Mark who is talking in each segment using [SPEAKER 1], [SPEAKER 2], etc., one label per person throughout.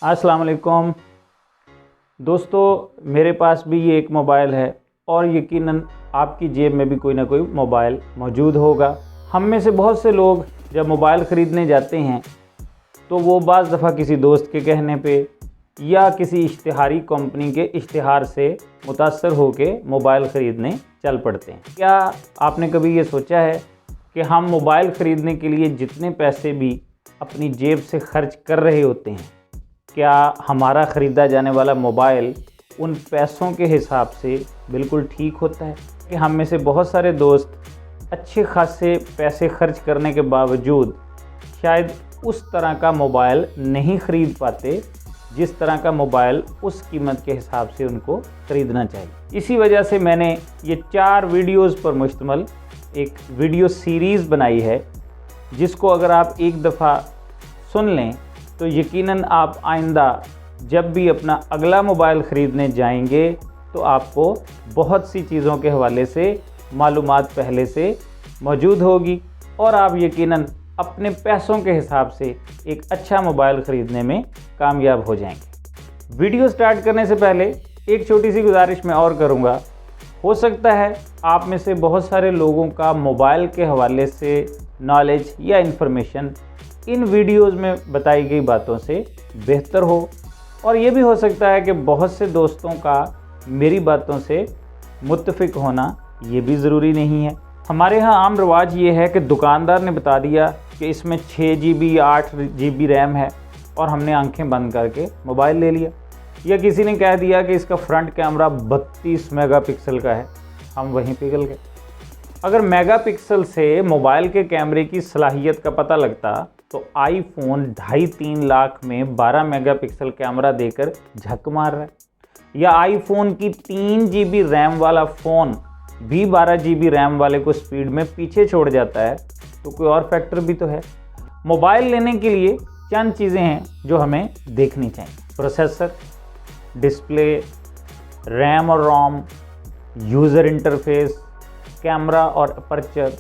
[SPEAKER 1] अस्सलाम वालेकुम दोस्तों, मेरे पास भी ये एक मोबाइल है और यकीनन आपकी जेब में भी कोई ना कोई मोबाइल मौजूद होगा। हम में से बहुत से लोग जब मोबाइल ख़रीदने जाते हैं तो वो बाज़ दफ़ा किसी दोस्त के कहने पे या किसी इश्तिहारी कंपनी के इश्तिहार से मुतासर होकर मोबाइल ख़रीदने चल पड़ते हैं। क्या आपने कभी ये सोचा है कि हम मोबाइल ख़रीदने के लिए जितने पैसे भी अपनी जेब से खर्च कर रहे होते हैं, क्या हमारा ख़रीदा जाने वाला मोबाइल उन पैसों के हिसाब से बिल्कुल ठीक होता है? कि हम में से बहुत सारे दोस्त अच्छे खासे पैसे खर्च करने के बावजूद शायद उस तरह का मोबाइल नहीं ख़रीद पाते जिस तरह का मोबाइल उस कीमत के हिसाब से उनको ख़रीदना चाहिए। इसी वजह से मैंने ये 4 वीडियोज़ पर मुश्तमिल एक वीडियो सीरीज़ बनाई है, जिसको अगर आप एक दफ़ा सुन लें तो यकीनन आप आइंदा जब भी अपना अगला मोबाइल ख़रीदने जाएंगे तो आपको बहुत सी चीज़ों के हवाले से मालूमात पहले से मौजूद होगी और आप यकीनन अपने पैसों के हिसाब से एक अच्छा मोबाइल ख़रीदने में कामयाब हो जाएंगे। वीडियो स्टार्ट करने से पहले एक छोटी सी गुजारिश मैं और करूँगा। हो सकता है आप में से बहुत सारे लोगों का मोबाइल के हवाले से नॉलेज या इन्फॉर्मेशन इन वीडियोज़ में बताई गई बातों से बेहतर हो, और ये भी हो सकता है कि बहुत से दोस्तों का मेरी बातों से मुत्तफ़िक होना ये भी ज़रूरी नहीं है। हमारे यहाँ आम रिवाज ये है कि दुकानदार ने बता दिया कि इसमें 6 GB 8 GB रैम है और हमने आंखें बंद करके मोबाइल ले लिया, या किसी ने कह दिया कि इसका फ्रंट कैमरा 32 मेगापिक्सल का है, हम वहीं पिघल गए। अगर मेगापिक्सल से मोबाइल के कैमरे की सलाहियत का पता लगता तो आईफोन 2.5-3 लाख में 12 मेगापिक्सल कैमरा देकर झक मार रहा है, या आईफोन की 3 GB रैम वाला फ़ोन भी 12 GB रैम वाले को स्पीड में पीछे छोड़ जाता है, तो कोई और फैक्टर भी तो है। मोबाइल लेने के लिए चंद चीज़ें हैं जो हमें देखनी चाहिए: प्रोसेसर, डिस्प्ले, रैम और रोम, यूज़र इंटरफेस, कैमरा और अपर्चर,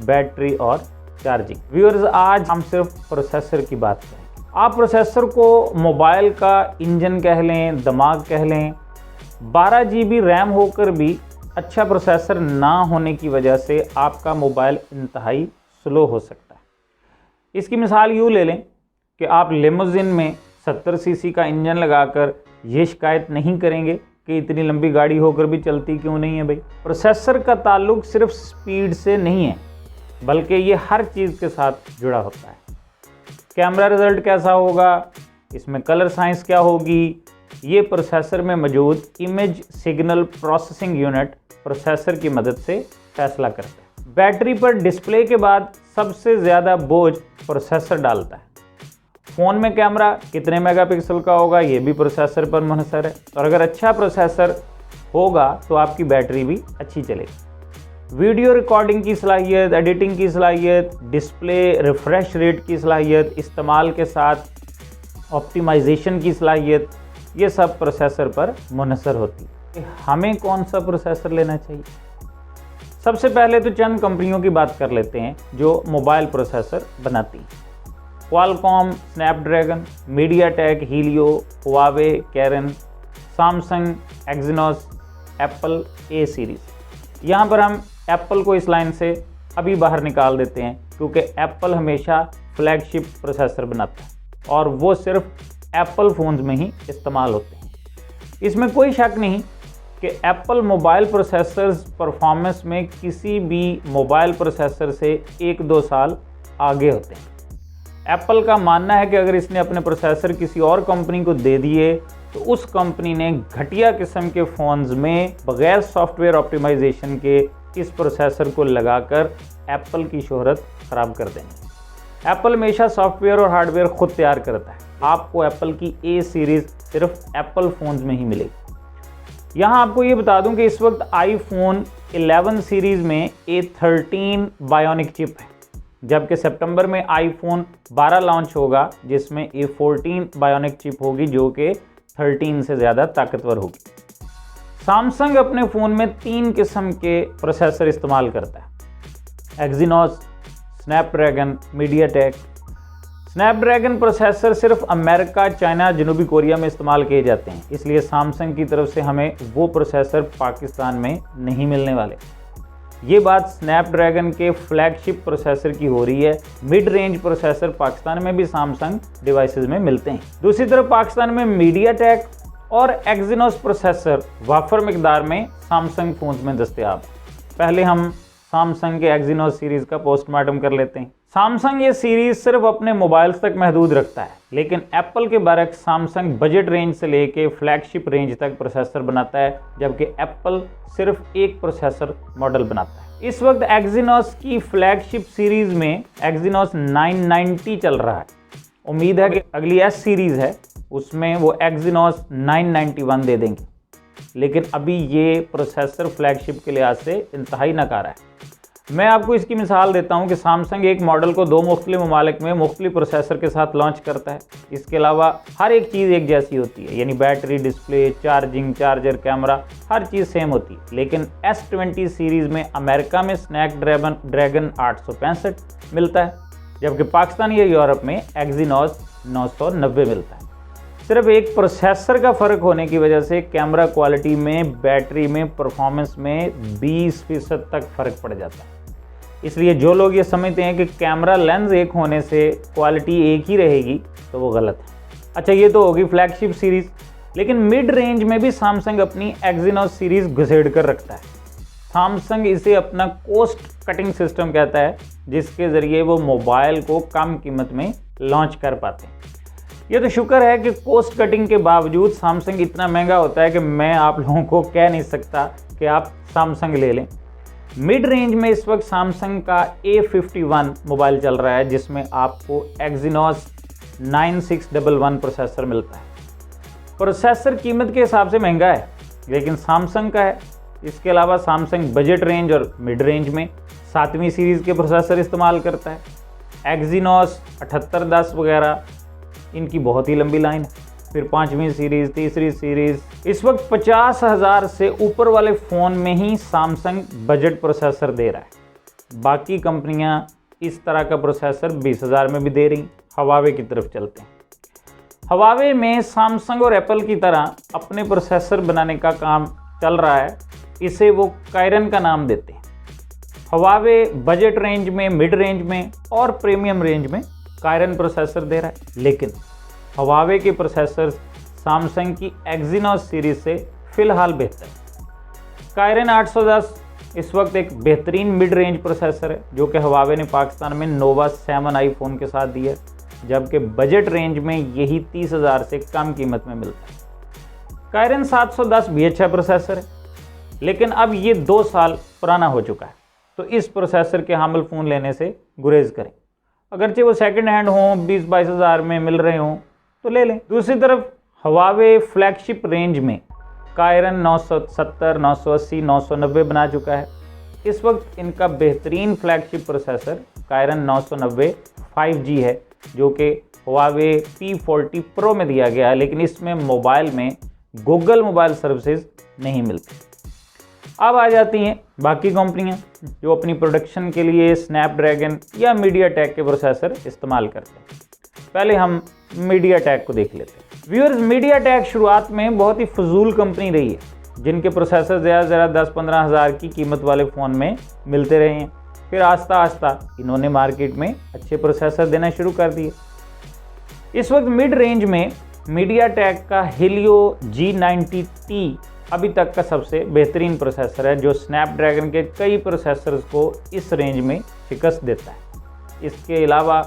[SPEAKER 1] बैटरी और चार्जिंग। व्यूअर्स, आज हम सिर्फ प्रोसेसर की बात करेंगे। आप प्रोसेसर को मोबाइल का इंजन कह लें, दिमाग कह लें। 12 GB रैम होकर भी अच्छा प्रोसेसर ना होने की वजह से आपका मोबाइल इंतहाई स्लो हो सकता है। इसकी मिसाल यूँ ले लें कि आप लिमोजिन में 70 cc का इंजन लगाकर ये शिकायत नहीं करेंगे कि इतनी लंबी गाड़ी होकर भी चलती क्यों नहीं है भाई। प्रोसेसर का ताल्लुक सिर्फ स्पीड से नहीं है, बल्कि ये हर चीज़ के साथ जुड़ा होता है। कैमरा रिज़ल्ट कैसा होगा, इसमें कलर साइंस क्या होगी, ये प्रोसेसर में मौजूद image signal processing unit processor की मदद से फैसला करता है। बैटरी पर डिस्प्ले के बाद सबसे ज़्यादा बोझ प्रोसेसर डालता है। फ़ोन में कैमरा कितने मेगापिक्सल का होगा ये भी प्रोसेसर पर मुनहसर है, और अगर अच्छा प्रोसेसर होगा तो आपकी बैटरी भी अच्छी चलेगी। वीडियो रिकॉर्डिंग की सलाहियत, एडिटिंग की सलाहियत, डिस्प्ले रिफ्रेश रेट की सलाहियत, इस्तेमाल के साथ ऑप्टिमाइजेशन की सलाहियत, ये सब प्रोसेसर पर मुनहसर होती है। हमें कौन सा प्रोसेसर लेना चाहिए? सबसे पहले तो चंद कंपनियों की बात कर लेते हैं जो मोबाइल प्रोसेसर बनाती हैं। Qualcomm, Snapdragon, MediaTek, Helio, Huawei, Kirin, Samsung, Exynos, Apple A series. यहाँ पर हम एप्पल को इस लाइन से अभी बाहर निकाल देते हैं, क्योंकि एप्पल हमेशा फ्लैगशिप प्रोसेसर बनाता है और वो सिर्फ एप्पल फ़ोन्स में ही इस्तेमाल होते हैं। इसमें कोई शक नहीं कि एप्पल मोबाइल प्रोसेसर्स परफॉर्मेंस में किसी भी मोबाइल प्रोसेसर से 1-2 साल आगे होते हैं। एप्पल का मानना है कि अगर इसने अपने प्रोसेसर किसी और कंपनी को दे दिए तो उस कंपनी ने घटिया किस्म के फ़ोन्स में बग़ैर सॉफ्टवेयर ऑप्टिमाइजेशन के इस प्रोसेसर को लगाकर एप्पल की शोहरत ख़राब कर देंगे। एप्पल हमेशा सॉफ्टवेयर और हार्डवेयर ख़ुद तैयार करता है। आपको एप्पल की ए सीरीज़ सिर्फ एप्पल फ़ोन्स में ही मिलेगी। यहाँ आपको ये बता दूँ कि इस वक्त आईफोन 11 सीरीज़ में A13 बायोनिक चिप है, जबकि सितंबर में आईफोन 12 लॉन्च होगा जिसमें A14 बायोनिक चिप होगी जो कि 13 से ज़्यादा ताकतवर होगी। सैमसंग अपने फ़ोन में 3 किस्म के प्रोसेसर इस्तेमाल करता है: Exynos, Snapdragon, MediaTek. Snapdragon processor सिर्फ अमेरिका, चाइना, जनूबी कोरिया में इस्तेमाल किए जाते हैं, इसलिए सैमसंग की तरफ से हमें वो प्रोसेसर पाकिस्तान में नहीं मिलने वाले। ये बात स्नैपड्रैगन के फ्लैगशिप प्रोसेसर की हो रही है। मिड रेंज प्रोसेसर पाकिस्तान में भी सैमसंग डिवाइसेस में मिलते हैं। दूसरी तरफ पाकिस्तान में मीडियाटेक और एक्सिनोस प्रोसेसर वाफर मिकदार में सैमसंग फ़ोन्स में दस्तयाब है। पहले हम सैमसंग के एक्सिनोस सीरीज़ का पोस्टमार्टम कर लेते हैं। सैमसंग ये सीरीज़ सिर्फ अपने मोबाइल्स तक महदूद रखता है, लेकिन एप्पल के बरक्स सैमसंग बजट रेंज से लेके फ्लैगशिप रेंज तक प्रोसेसर बनाता है, जबकि एप्पल सिर्फ एक प्रोसेसर मॉडल बनाता है। इस वक्त एक्सिनोस की फ्लैगशिप सीरीज़ में एक्सिनोस 990 चल रहा है। उम्मीद है कि अगली एस सीरीज़ है उसमें वो एक्सिनोस 991 दे देंगे, लेकिन अभी ये प्रोसेसर फ्लैगशिप के लिहाज से इंतहाई नकारा है। मैं आपको इसकी मिसाल देता हूं कि सैमसंग एक मॉडल को 2 मुख्तलिफ ममालिक में मुख्तलिफ प्रोसेसर के साथ लॉन्च करता है। इसके अलावा हर एक चीज़ एक जैसी होती है, यानी battery, display, charging, charger, camera, हर चीज़ सेम होती है। लेकिन S20 सीरीज़ में अमेरिका में स्नैपड्रैगन 865 मिलता है, जबकि पाकिस्तान या यूरोप में एक्सिनोस 990 मिलता है। सिर्फ एक प्रोसेसर का फ़र्क होने की वजह से कैमरा क्वालिटी में, बैटरी में, परफॉर्मेंस में 20% तक फ़र्क पड़ जाता है। इसलिए जो लोग ये समझते हैं कि कैमरा लेंस एक होने से क्वालिटी एक ही रहेगी, तो वो गलत है। अच्छा, ये तो होगी फ्लैगशिप सीरीज़, लेकिन मिड रेंज में भी सैमसंग अपनी एक्सिनोस सीरीज़ घुसेड़ कर रखता है। सैमसंग इसे अपना कॉस्ट कटिंग सिस्टम कहता है, जिसके ज़रिए वो मोबाइल को कम कीमत में लॉन्च कर पाते हैं। ये तो शुक्र है कि कॉस्ट कटिंग के बावजूद सैमसंग इतना महंगा होता है कि मैं आप लोगों को कह नहीं सकता कि आप सैमसंग ले लें। मिड रेंज में इस वक्त सैमसंग का A51 मोबाइल चल रहा है, जिसमें आपको एक्सिनोस 9611 प्रोसेसर मिलता है। प्रोसेसर कीमत के हिसाब से महंगा है, लेकिन सैमसंग का है। इसके अलावा सैमसंग बजट रेंज और मिड रेंज में 7वीं सीरीज़ के प्रोसेसर इस्तेमाल करता है। एक्सिनोस 7810 वगैरह, इनकी बहुत ही लंबी लाइन है। फिर 5वीं सीरीज़, तीसरी सीरीज़। इस वक्त 50,000 से ऊपर वाले फ़ोन में ही सैमसंग बजट प्रोसेसर दे रहा है। बाकी कंपनियां इस तरह का प्रोसेसर 20,000 में भी दे रही। हवावे की तरफ चलते हैं। हवावे में सैमसंग और एप्पल की तरह अपने प्रोसेसर बनाने का काम चल रहा है। इसे वो कायरन का नाम देते हैं। हवावे बजट रेंज में, मिड रेंज में और प्रीमियम रेंज में कायरन प्रोसेसर दे रहा है, लेकिन हवावे के प्रोसेसर सैमसंग की एक्सिनोस सीरीज से फ़िलहाल बेहतर है। कायरन 810 इस वक्त एक बेहतरीन मिड रेंज प्रोसेसर है, जो कि हवावे ने पाकिस्तान में नोवा 7 आईफोन के साथ दिया है, जबकि बजट रेंज में यही 30,000 से कम कीमत में मिलता है। कायरन 710 भी अच्छा प्रोसेसर है, लेकिन अब ये 2 साल पुराना हो चुका है, तो इस प्रोसेसर के हामिल फ़ोन लेने से गुरेज करें। अगरचे वो सेकंड हैंड हों, 20-22 हज़ार में मिल रहे हों, तो ले लें। दूसरी तरफ हवावे फ्लैगशिप रेंज में कायरन 970, 980, 990 बना चुका है। इस वक्त इनका बेहतरीन फ्लैगशिप प्रोसेसर कायरन 990 5G है, जो कि हवावे P40 Pro में दिया गया है, लेकिन इसमें मोबाइल में गूगल मोबाइल सर्विसेज नहीं मिलती। अब आ जाती हैं बाकी कंपनियां जो अपनी प्रोडक्शन के लिए स्नैपड्रैगन या मीडियाटेक के प्रोसेसर इस्तेमाल करते हैं। पहले हम मीडियाटेक को देख लेते हैं। व्यूअर्स, मीडियाटेक शुरुआत में बहुत ही फजूल कंपनी रही है, जिनके प्रोसेसर ज़्यादा 10-15 हज़ार की कीमत वाले फ़ोन में मिलते रहे हैं। फिर आस्ता आस्ता इन्होंने मार्केट में अच्छे प्रोसेसर देना शुरू कर दिए। इस वक्त मिड रेंज में मीडियाटेक का हेलियो G90T अभी तक का सबसे बेहतरीन प्रोसेसर है, जो स्नैपड्रैगन के कई प्रोसेसर्स को इस रेंज में शिकस्त देता है। इसके अलावा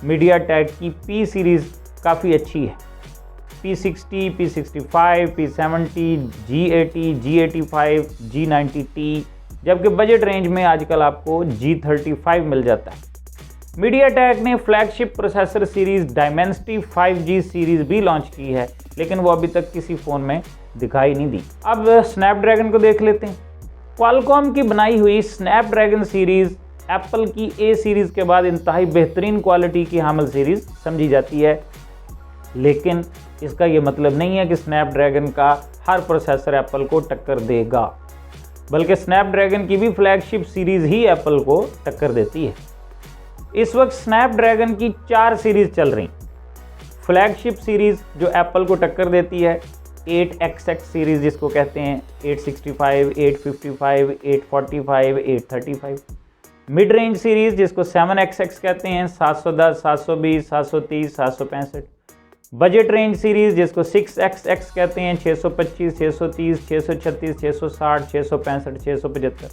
[SPEAKER 1] मीडियाटेक की P सीरीज़ काफ़ी अच्छी है। P60, P65, P70, G80, G85, G90T, जबकि बजट रेंज में आजकल आपको G35 मिल जाता है। मीडियाटेक ने flagship processor series Dimensity 5G series भी लॉन्च की है, लेकिन वो अभी तक किसी फ़ोन में दिखाई नहीं दी। अब स्नैपड्रैगन को देख लेते हैं। क्वालकॉम की बनाई हुई स्नैपड्रैगन सीरीज़ एप्पल की A सीरीज़ के बाद इंतहाई बेहतरीन क्वालिटी की हामिल सीरीज़ समझी जाती है, लेकिन इसका ये मतलब नहीं है कि स्नैपड्रैगन का हर प्रोसेसर एप्पल को टक्कर देगा, बल्कि स्नैपड्रैगन की भी फ्लैगशिप सीरीज़ ही एप्पल को टक्कर देती है। इस वक्त स्नैपड्रैगन की 4 सीरीज़ चल रही। फ्लैगशिप सीरीज़ जो एप्पल को टक्कर देती है, 8XX सीरीज़ जिसको कहते हैं, 865, 855, 845, 835। मिड रेंज सीरीज़ जिसको 7XX कहते हैं, 710, 720, 730, 765। बजट रेंज सीरीज़ जिसको 6XX कहते हैं, 625, 630, 636, 660, 665, 675।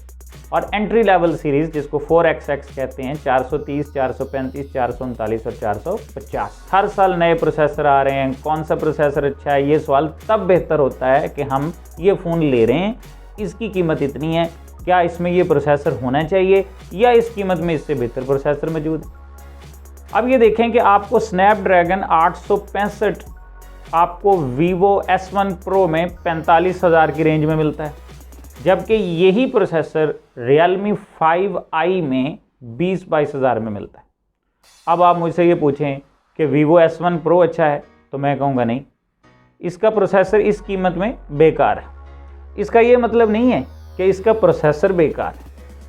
[SPEAKER 1] और एंट्री लेवल सीरीज़ जिसको 4XX कहते हैं, 430, 435, 439 और 450। हर साल नए प्रोसेसर आ रहे हैं। कौन सा प्रोसेसर अच्छा है, ये सवाल तब बेहतर होता है कि हम ये फ़ोन ले रहे हैं, इसकी कीमत इतनी है, क्या इसमें ये प्रोसेसर होना चाहिए या इस कीमत में इससे बेहतर प्रोसेसर मौजूद है। अब ये देखें कि आपको स्नैपड्रैगन 865 आपको Vivo S1 Pro में 45,000 की रेंज में मिलता है, जबकि यही प्रोसेसर Realme 5i में 20-22 हज़ार में मिलता है। अब आप मुझसे ये पूछें कि Vivo S1 Pro अच्छा है, तो मैं कहूँगा नहीं, इसका प्रोसेसर इस कीमत में बेकार है। इसका ये मतलब नहीं है कि इसका प्रोसेसर बेकार है,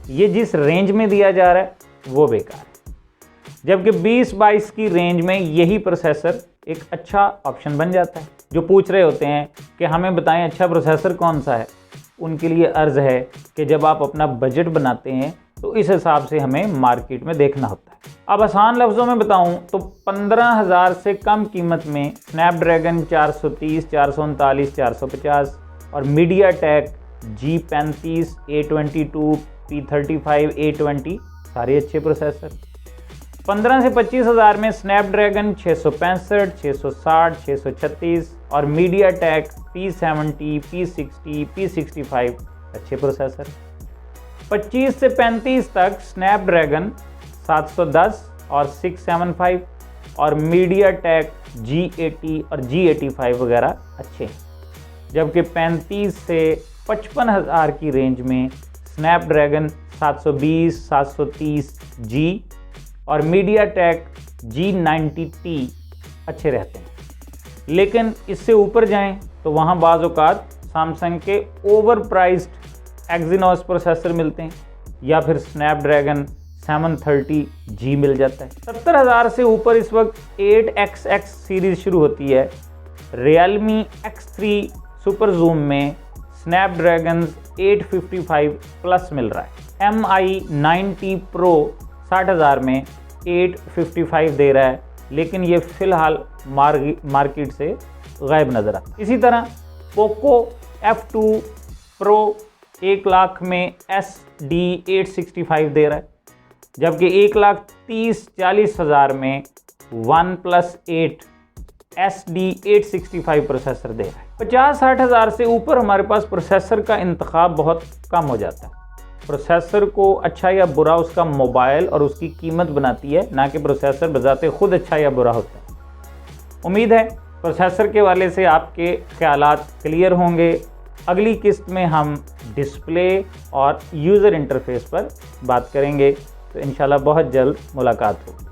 [SPEAKER 1] ये जिस रेंज में दिया जा रहा है वो बेकार है। जबकि 20-22 की रेंज में यही प्रोसेसर एक अच्छा ऑप्शन बन जाता है। जो पूछ रहे होते हैं कि हमें बताएं अच्छा प्रोसेसर कौन सा है, उनके लिए अर्ज़ है कि जब आप अपना बजट बनाते हैं तो इस हिसाब से हमें मार्केट में देखना होता है। अब आसान लफ्ज़ों में बताऊं तो 15,000 से कम कीमत में स्नैपड्रैगन 430, 439, 450 और MediaTek G35, A22, P35, A20 सारे अच्छे प्रोसेसर। 15 से 25 हज़ार में स्नैपड्रैगन 665, 660, 636 और मीडियाटेक P70, P60, P65 अच्छे प्रोसेसर। 25 से 35 तक स्नैपड्रैगन 710 और 675 और मीडियाटेक G80 और G85 वगैरह अच्छे हैं। जबकि 35 से 55 हज़ार की रेंज में स्नैपड्रैगन 720, 730G और मीडियाटेक G90T अच्छे रहते हैं। लेकिन इससे ऊपर जाएं तो वहाँ बाज़ औक़ात सैमसंग के ओवर प्राइस्ड एक्सिनोस प्रोसेसर मिलते हैं या फिर स्नैपड्रैगन 730G मिल जाता है। 70,000 से ऊपर इस वक्त 8XX सीरीज़ शुरू होती है। Realme X3 सुपर जूम में स्नैपड्रैगन 855 प्लस मिल रहा है। MI 9T Pro 60,000 में 855 दे रहा है, लेकिन ये फ़िलहाल मार्केट से गायब नज़र आता है। इसी तरह पोको F2 Pro 1 लाख में SD 865 दे रहा है, जबकि 1,30,40 हज़ार में OnePlus 8 SD 865 प्रोसेसर दे रहा है। 50-60 हज़ार से ऊपर हमारे पास प्रोसेसर का इंतखाब बहुत कम हो जाता है। प्रोसेसर को अच्छा या बुरा उसका मोबाइल और उसकी कीमत बनाती है, ना कि प्रोसेसर बजाते खुद अच्छा या बुरा होता है। उम्मीद है प्रोसेसर के वाले से आपके ख्यालात क्लियर होंगे। अगली किस्त में हम डिस्प्ले और यूज़र इंटरफेस पर बात करेंगे, तो इंशाल्लाह बहुत जल्द मुलाकात होगी।